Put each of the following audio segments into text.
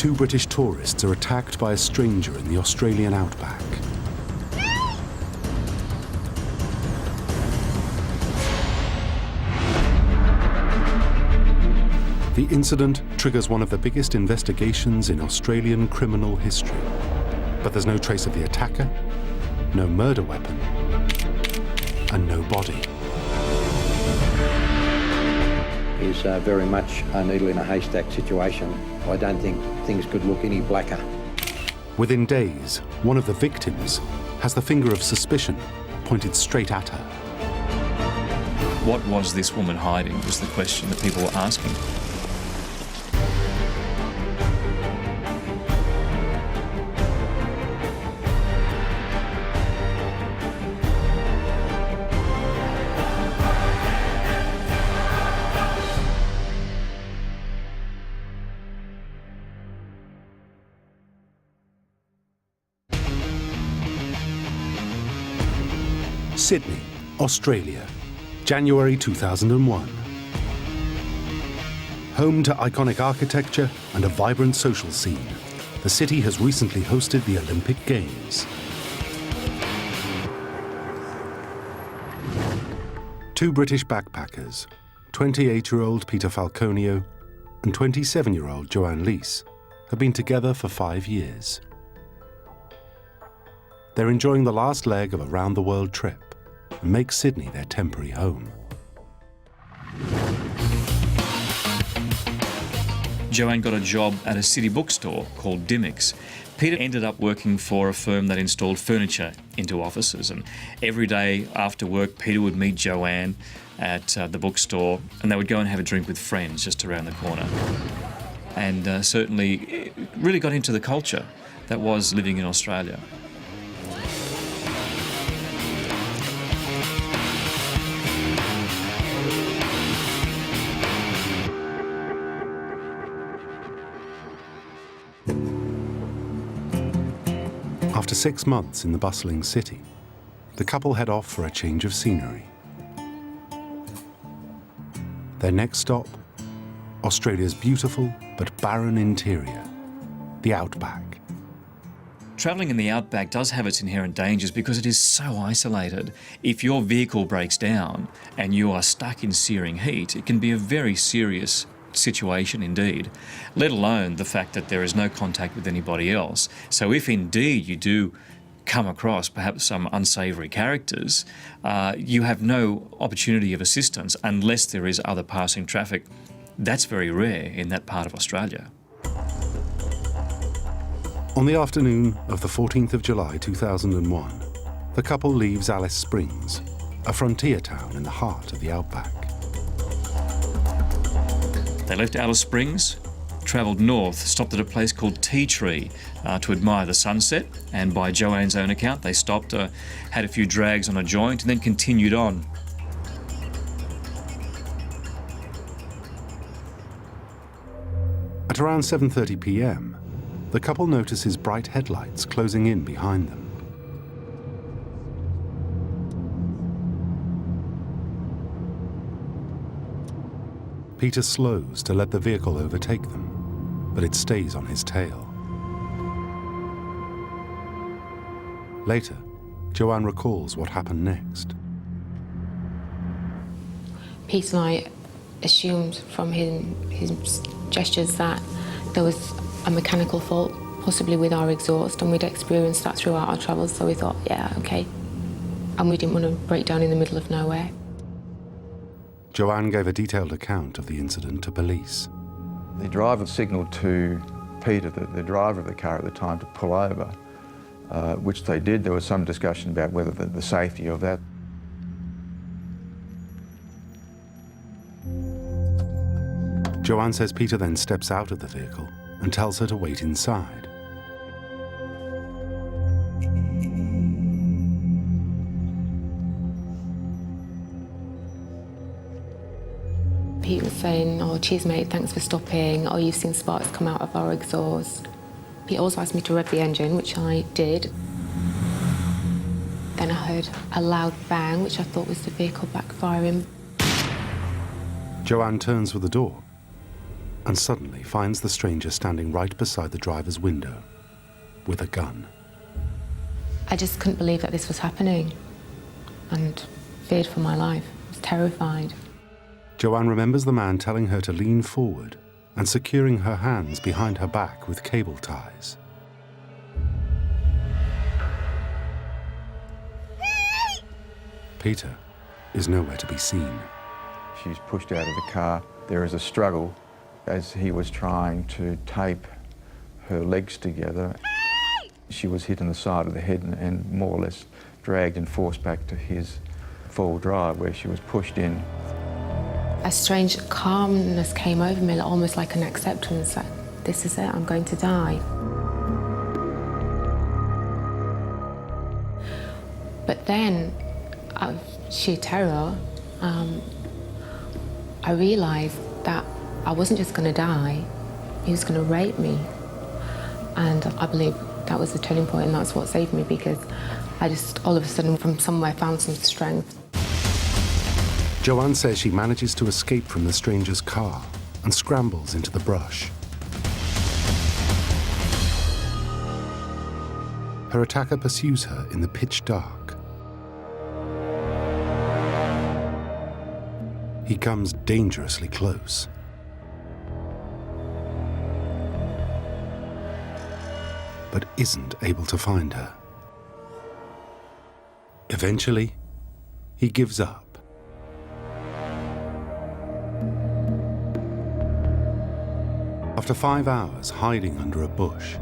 Two British tourists are attacked by a stranger in the Australian outback. The incident triggers one of the biggest investigations in Australian criminal history. But there's no trace of the attacker, no murder weapon, and no body. Is very much a needle in a haystack situation. I don't think things could look any blacker. Within days, one of the victims has the finger of suspicion pointed straight at her. What was this woman hiding was the question that people were asking. Sydney, Australia, January 2001. Home to iconic architecture and a vibrant social scene, the city has recently hosted the Olympic Games. Two British backpackers, 28-year-old Peter Falconio and 27-year-old Joanne Leese, have been together for 5 years. They're enjoying the last leg of a round-the-world trip and make Sydney their temporary home. Joanne got a job at a city bookstore called Dimmock's. Peter ended up working for a firm that installed furniture into offices, and every day after work Peter would meet Joanne at the bookstore and they would go and have a drink with friends just around the corner. And certainly it really got into the culture that was living in Australia. After 6 months in the bustling city, the couple head off for a change of scenery. Their next stop, Australia's beautiful but barren interior, the Outback. Travelling in the Outback does have its inherent dangers because it is so isolated. If your vehicle breaks down and you are stuck in searing heat, it can be a very serious situation indeed, let alone the fact that there is no contact with anybody else. So if indeed you do come across perhaps some unsavoury characters, you have no opportunity of assistance unless there is other passing traffic. That's very rare in that part of Australia. On the afternoon of the 14th of July 2001, the couple leaves Alice Springs, a frontier town in the heart of the Outback. They left Alice Springs, travelled north, stopped at a place called Tea Tree to admire the sunset, and by Joanne's own account they stopped, had a few drags on a joint and then continued on. At around 7:30 p.m, the couple notices bright headlights closing in behind them. Peter slows to let the vehicle overtake them, but it stays on his tail. Later, Joanne recalls what happened next. Peter and I assumed from his gestures that there was a mechanical fault, possibly with our exhaust, and we'd experienced that throughout our travels, so we thought, yeah, okay. And we didn't want to break down in the middle of nowhere. Joanne gave a detailed account of the incident to police. The driver signalled to Peter, the driver of the car at the time, to pull over, which they did. There was some discussion about whether the safety of that. Joanne says Peter then steps out of the vehicle and tells her to wait inside. Pete was saying, oh, cheers mate, thanks for stopping. Oh, you've seen sparks come out of our exhaust. He also asked me to rev the engine, which I did. Then I heard a loud bang, which I thought was the vehicle backfiring. Joanne turns for the door, and suddenly finds the stranger standing right beside the driver's window with a gun. I just couldn't believe that this was happening and feared for my life. I was terrified. Joanne remembers the man telling her to lean forward and securing her hands behind her back with cable ties. Peter is nowhere to be seen. She's pushed out of the car. There is a struggle as he was trying to tape her legs together. She was hit in the side of the head and more or less dragged and forced back to his full drive where she was pushed in. A strange calmness came over me, almost like an acceptance that this is it, I'm going to die. But then, out of sheer terror, I realised that I wasn't just going to die, he was going to rape me. And I believe that was the turning point, and that's what saved me, because I just, all of a sudden, from somewhere, found some strength. Joanne says she manages to escape from the stranger's car and scrambles into the brush. Her attacker pursues her in the pitch dark. He comes dangerously close. But isn't able to find her. Eventually, he gives up. After 5 hours hiding under a bush,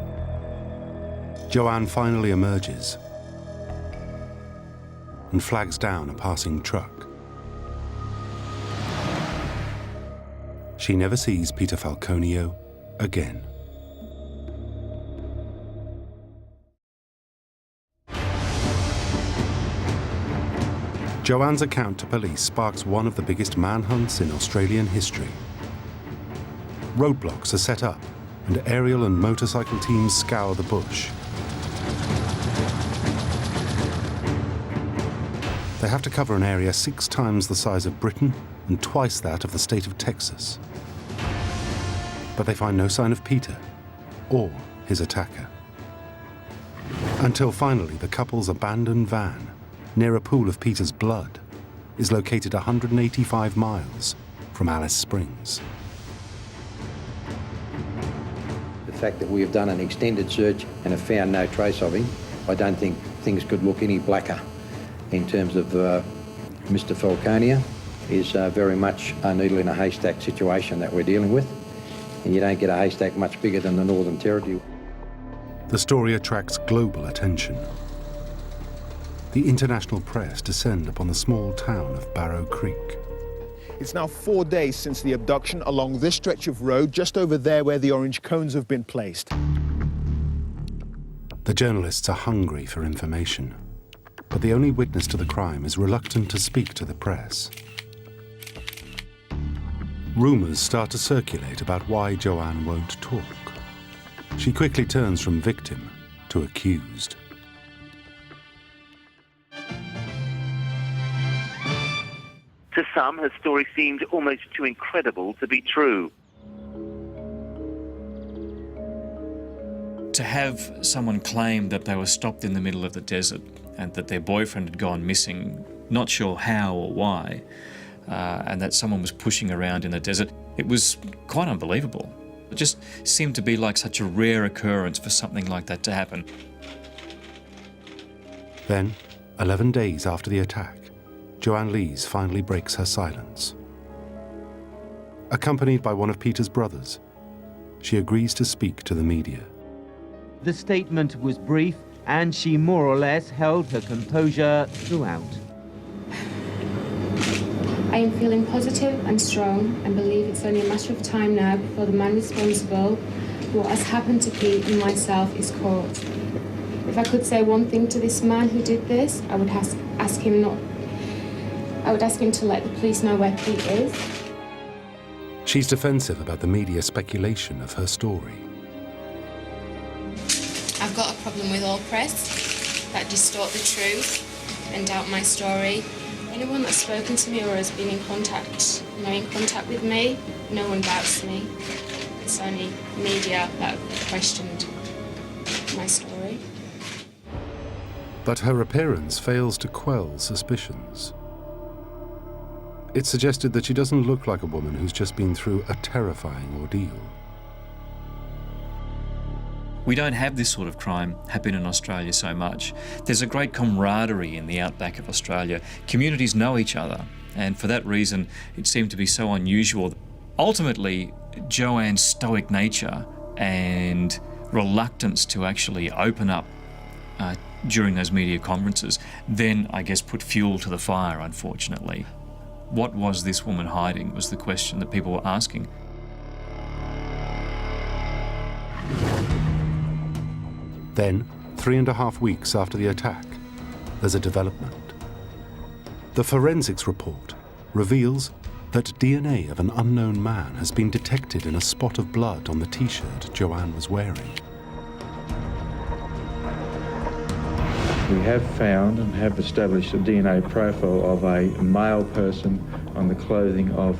Joanne finally emerges and flags down a passing truck. She never sees Peter Falconio again. Joanne's account to police sparks one of the biggest manhunts in Australian history. Roadblocks are set up, and aerial and motorcycle teams scour the bush. They have to cover an area 6 times the size of Britain and twice that of the state of Texas. But they find no sign of Peter or his attacker. Until finally the couple's abandoned van, near a pool of Peter's blood, is located 185 miles from Alice Springs. The fact that we have done an extended search and have found no trace of him, I don't think things could look any blacker in terms of Mr. Falconia. Is very much a needle in a haystack situation that we're dealing with. And you don't get a haystack much bigger than the Northern Territory. The story attracts global attention. The international press descend upon the small town of Barrow Creek. It's now 4 days since the abduction along this stretch of road, just over there where the orange cones have been placed. The journalists are hungry for information, but the only witness to the crime is reluctant to speak to the press. Rumours start to circulate about why Joanne won't talk. She quickly turns from victim to accused. To some, her story seemed almost too incredible to be true. To have someone claim that they were stopped in the middle of the desert and that their boyfriend had gone missing, not sure how or why, and that someone was pushing around in the desert, it was quite unbelievable. It just seemed to be like such a rare occurrence for something like that to happen. Then, 11 days after the attack, Joanne Lees finally breaks her silence. Accompanied by one of Peter's brothers, she agrees to speak to the media. The statement was brief, and she more or less held her composure throughout. I am feeling positive and strong and believe it's only a matter of time now before the man responsible for what has happened to Pete and myself is caught. If I could say one thing to this man who did this, I would ask him to let the police know where Pete is. She's defensive about the media speculation of her story. I've got a problem with all press that distort the truth and doubt my story. Anyone that's spoken to me or has been in contact with me, no one doubts me. It's only media that questioned my story. But her appearance fails to quell suspicions. It suggested that she doesn't look like a woman who's just been through a terrifying ordeal. We don't have this sort of crime happen in Australia so much. There's a great camaraderie in the outback of Australia. Communities know each other, and for that reason, it seemed to be so unusual. Ultimately, Joanne's stoic nature and reluctance to actually open up during those media conferences then, I guess, put fuel to the fire, unfortunately. What was this woman hiding was the question that people were asking. Then, 3.5 weeks after the attack, there's a development. The forensics report reveals that DNA of an unknown man has been detected in a spot of blood on the T-shirt Joanne was wearing. We have found and have established a DNA profile of a male person on the clothing of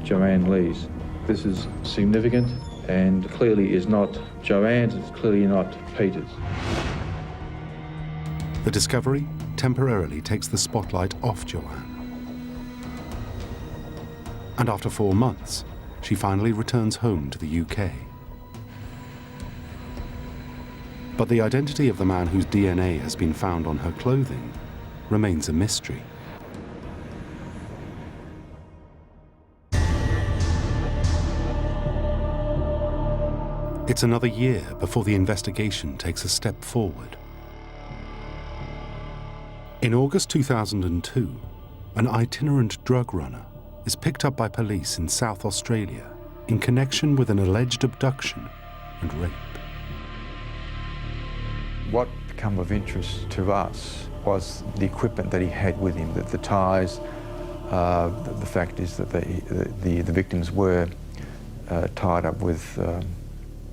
Joanne Lees. This is significant and clearly is not Joanne's, it's clearly not Peter's. The discovery temporarily takes the spotlight off Joanne. And after 4 months, she finally returns home to the UK. But the identity of the man whose DNA has been found on her clothing remains a mystery. It's another year before the investigation takes a step forward. In August 2002, an itinerant drug runner is picked up by police in South Australia in connection with an alleged abduction and rape. What became of interest to us was the equipment that he had with him, the ties. The fact is that the victims were tied up with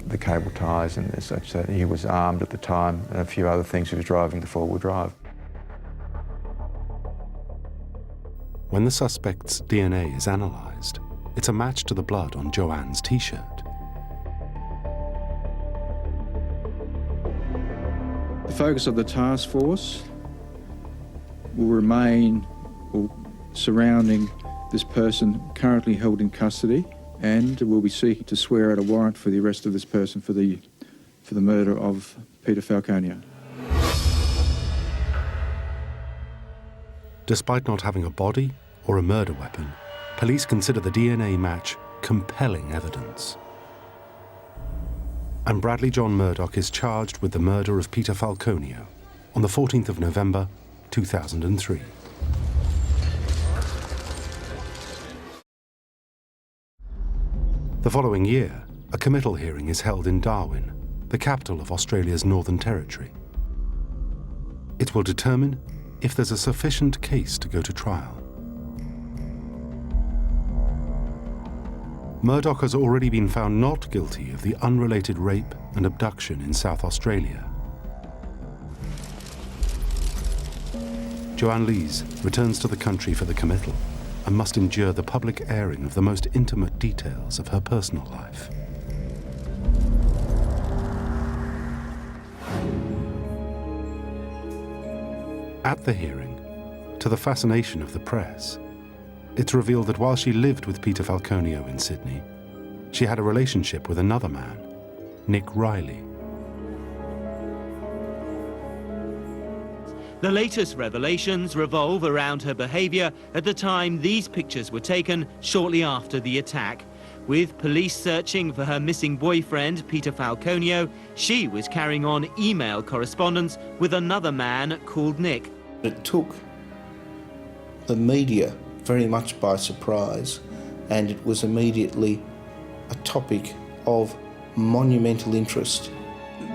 the cable ties and such, that he was armed at the time, and a few other things. He was driving the four-wheel drive. When the suspect's DNA is analysed, it's a match to the blood on Joanne's T-shirt. The focus of the task force will remain surrounding this person currently held in custody, and we'll be seeking to swear out a warrant for the arrest of this person for the murder of Peter Falconio. Despite not having a body or a murder weapon, police consider the DNA match compelling evidence. And Bradley John Murdoch is charged with the murder of Peter Falconio on the 14th of November, 2003. The following year, a committal hearing is held in Darwin, the capital of Australia's Northern Territory. It will determine if there's a sufficient case to go to trial. Murdoch has already been found not guilty of the unrelated rape and abduction in South Australia. Joanne Lees returns to the country for the committal and must endure the public airing of the most intimate details of her personal life. At the hearing, to the fascination of the press, it's revealed that while she lived with Peter Falconio in Sydney, she had a relationship with another man, Nick Riley. The latest revelations revolve around her behaviour at the time these pictures were taken shortly after the attack. With police searching for her missing boyfriend, Peter Falconio, she was carrying on email correspondence with another man called Nick. It took the media very much by surprise, and it was immediately a topic of monumental interest.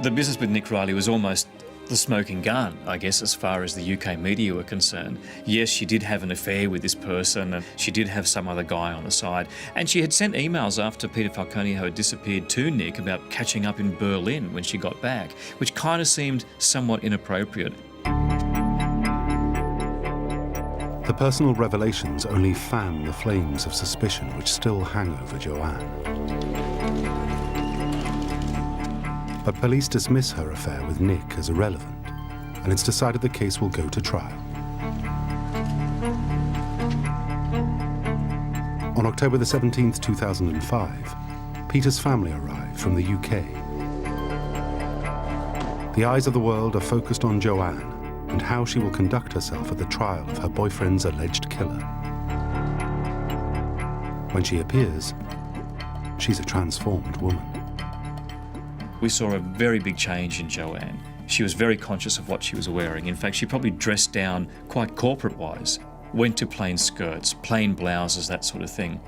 The business with Nick Riley was almost the smoking gun, I guess, as far as the UK media were concerned. Yes, she did have an affair with this person, and she did have some other guy on the side, and she had sent emails after Peter Falconio had disappeared to Nick about catching up in Berlin when she got back, which kind of seemed somewhat inappropriate. The personal revelations only fan the flames of suspicion which still hang over Joanne. But police dismiss her affair with Nick as irrelevant, and it's decided the case will go to trial. On October the 17th, 2005, Peter's family arrived from the UK. The eyes of the world are focused on Joanne and how she will conduct herself at the trial of her boyfriend's alleged killer. When she appears, she's a transformed woman. We saw a very big change in Joanne. She was very conscious of what she was wearing. In fact, she probably dressed down quite corporate-wise, went to plain skirts, plain blouses, that sort of thing.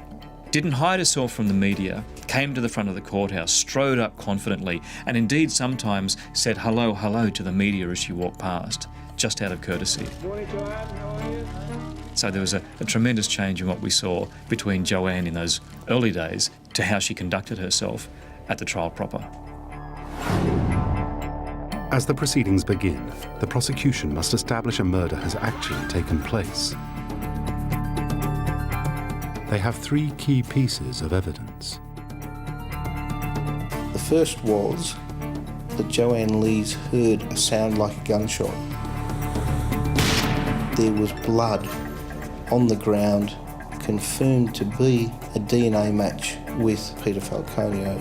Didn't hide herself from the media, came to the front of the courthouse, strode up confidently, and indeed sometimes said hello, hello to the media as she walked past, just out of courtesy. Morning, Joanne. How are you? So there was a tremendous change in what we saw between Joanne in those early days to how she conducted herself at the trial proper. As the proceedings begin, the prosecution must establish a murder has actually taken place. They have three key pieces of evidence. The first was that Joanne Lees heard a sound like a gunshot. There was blood on the ground, confirmed to be a DNA match with Peter Falconio.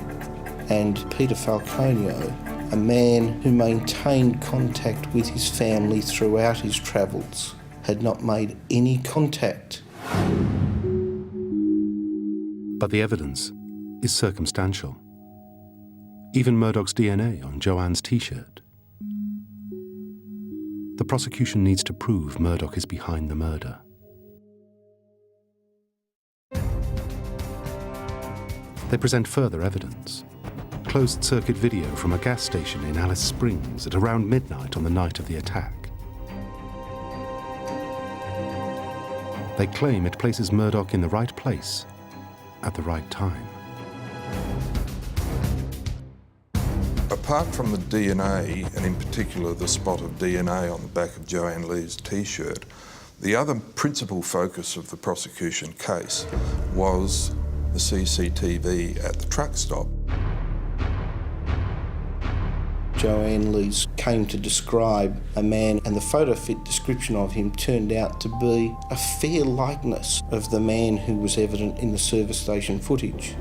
And Peter Falconio, a man who maintained contact with his family throughout his travels, had not made any contact. But the evidence is circumstantial. Even Murdoch's DNA on Joanne's T-shirt. The prosecution needs to prove Murdoch is behind the murder. They present further evidence. Closed-circuit video from a gas station in Alice Springs at around midnight on the night of the attack. They claim it places Murdoch in the right place at the right time. Apart from the DNA, and in particular the spot of DNA on the back of Joanne Lee's T-shirt, the other principal focus of the prosecution case was the CCTV at the truck stop. Joanne Lees came to describe a man, and the photo fit description of him turned out to be a fair likeness of the man who was evident in the service station footage.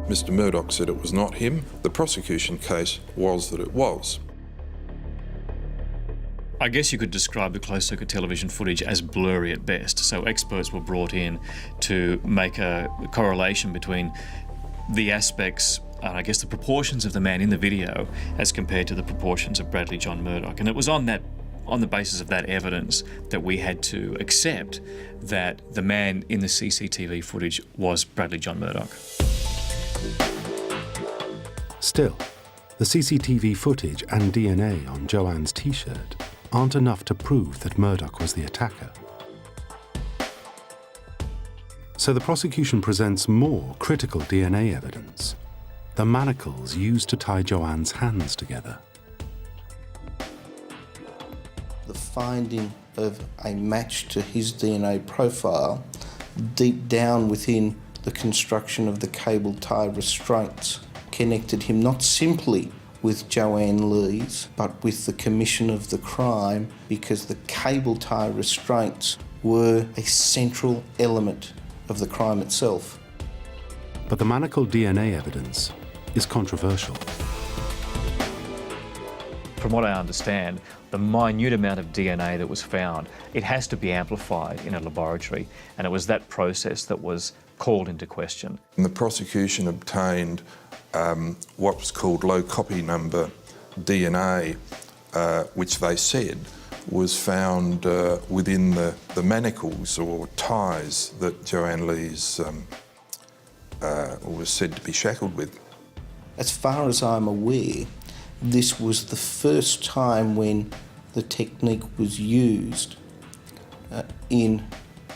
Mr. Murdoch said it was not him. The prosecution case was that it was. I guess you could describe the closed-circuit television footage as blurry at best. So experts were brought in to make a correlation between the aspects, and I guess the proportions of the man in the video as compared to the proportions of Bradley John Murdoch. And it was on the basis of that evidence that we had to accept that the man in the CCTV footage was Bradley John Murdoch. Still, the CCTV footage and DNA on Joanne's T-shirt aren't enough to prove that Murdoch was the attacker. So the prosecution presents more critical DNA evidence. The manacles used to tie Joanne's hands together. The finding of a match to his DNA profile deep down within the construction of the cable tie restraints connected him not simply with Joanne Lees, but with the commission of the crime, because the cable tie restraints were a central element of the crime itself. But the manacle DNA evidence is controversial. From what I understand, the minute amount of DNA that was found, it has to be amplified in a laboratory, and it was that process that was called into question. And the prosecution obtained what was called low copy number DNA, which they said was found within the manacles or ties that Joanne Lees was said to be shackled with. As far as I'm aware, this was the first time when the technique was used in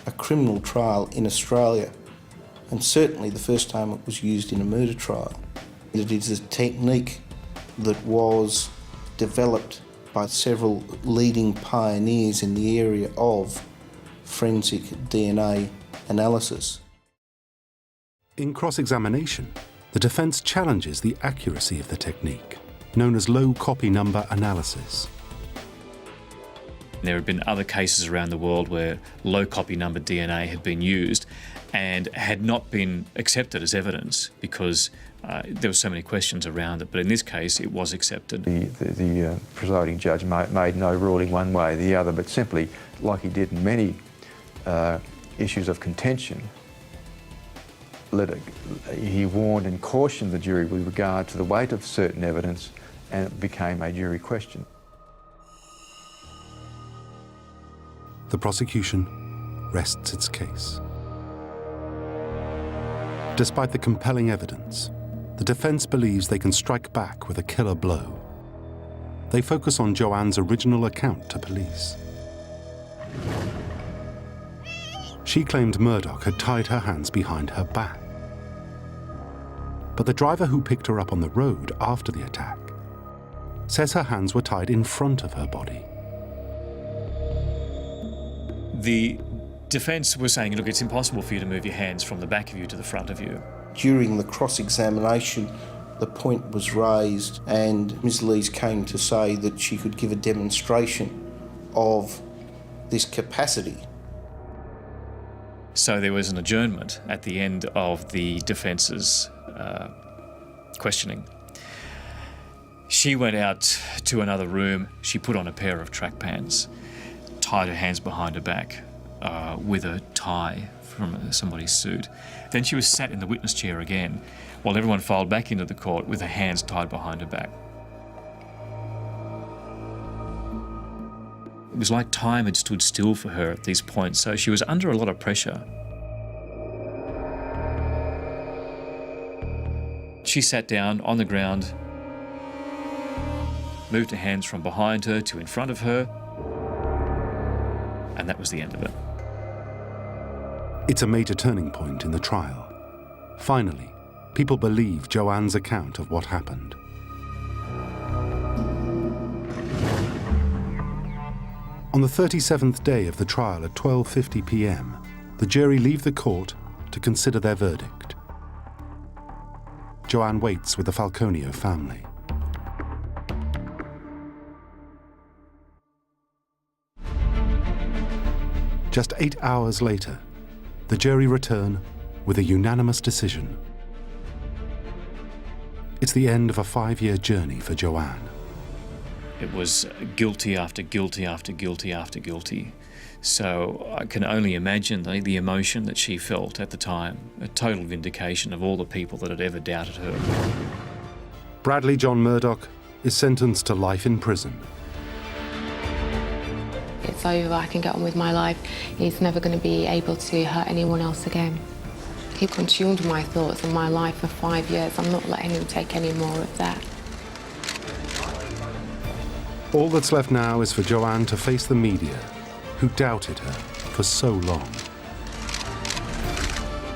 a criminal trial in Australia, and certainly the first time it was used in a murder trial. It is a technique that was developed by several leading pioneers in the area of forensic DNA analysis. In cross-examination, the defence challenges the accuracy of the technique, known as low copy number analysis. There have been other cases around the world where low copy number DNA had been used and had not been accepted as evidence because there were so many questions around it. But in this case, it was accepted. The presiding judge made no ruling one way or the other, but simply, like he did in many issues of contention, he warned and cautioned the jury with regard to the weight of certain evidence, and it became a jury question. The prosecution rests its case. Despite the compelling evidence, the defence believes they can strike back with a killer blow. They focus on Joanne's original account to police. She claimed Murdoch had tied her hands behind her back. But the driver who picked her up on the road after the attack says her hands were tied in front of her body. The defence was saying, look, it's impossible for you to move your hands from the back of you to the front of you. During the cross-examination, the point was raised and Ms. Lees came to say that she could give a demonstration of this capacity. So there was an adjournment at the end of the defence's questioning. She went out to another room. She put on a pair of track pants, tied her hands behind her back with a tie from somebody's suit. Then she was sat in the witness chair again while everyone filed back into the court with her hands tied behind her back. It was like time had stood still for her at these points, so she was under a lot of pressure. She sat down on the ground, moved her hands from behind her to in front of her, and that was the end of it. It's a major turning point in the trial. Finally, people believe Joanne's account of what happened. On the 37th day of the trial at 12:50 p.m, the jury leave the court to consider their verdict. Joanne waits with the Falconio family. Just 8 hours later, the jury return with a unanimous decision. It's the end of a 5-year journey for Joanne. It was guilty after guilty after guilty after guilty. So I can only imagine the emotion that she felt at the time, a total vindication of all the people that had ever doubted her. Bradley John Murdoch is sentenced to life in prison. It's over, I can get on with my life. He's never going to be able to hurt anyone else again. He consumed my thoughts and my life for 5 years. I'm not letting him take any more of that. All that's left now is for Joanne to face the media, who doubted her for so long.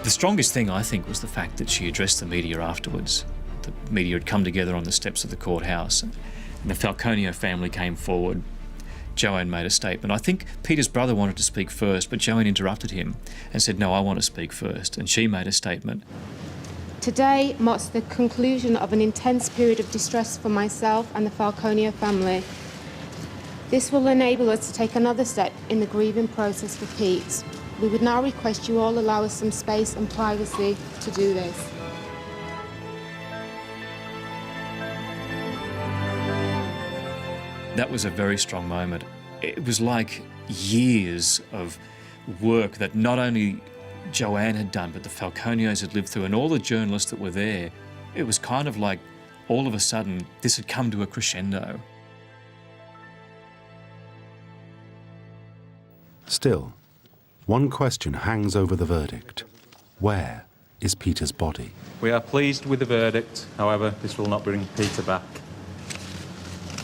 The strongest thing, I think, was the fact that she addressed the media afterwards. The media had come together on the steps of the courthouse, and the Falconio family came forward. Joanne made a statement. I think Peter's brother wanted to speak first, but Joanne interrupted him and said, "No, I want to speak first." And she made a statement. Today marks the conclusion of an intense period of distress for myself and the Falconio family. This will enable us to take another step in the grieving process for Pete. We would now request you all allow us some space and privacy to do this. That was a very strong moment. It was like years of work that not only Joanne had done, but the Falconios had lived through, and all the journalists that were there. It was kind of like all of a sudden this had come to a crescendo. Still, one question hangs over the verdict. Where is Peter's body? We are pleased with the verdict. However, this will not bring Peter back.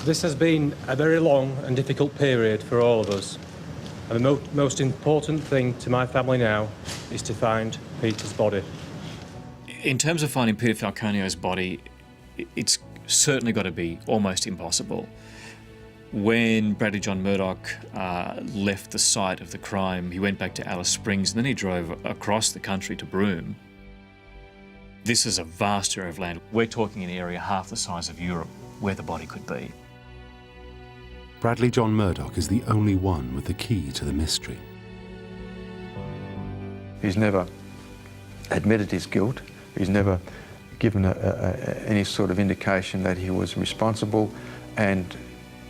This has been a very long and difficult period for all of us. And the most important thing to my family now is to find Peter's body. In terms of finding Peter Falconio's body, it's certainly got to be almost impossible. When Bradley John Murdoch left the site of the crime, he went back to Alice Springs and then he drove across the country to Broome. This is a vast area of land. We're talking an area half the size of Europe where the body could be. Bradley John Murdoch is the only one with the key to the mystery. He's never admitted his guilt. He's never given any sort of indication that he was responsible and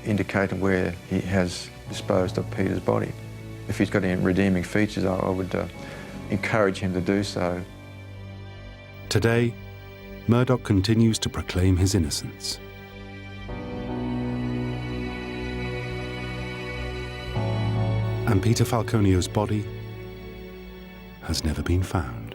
indicated where he has disposed of Peter's body. If he's got any redeeming features, I would encourage him to do so. Today, Murdoch continues to proclaim his innocence. And Peter Falconio's body has never been found.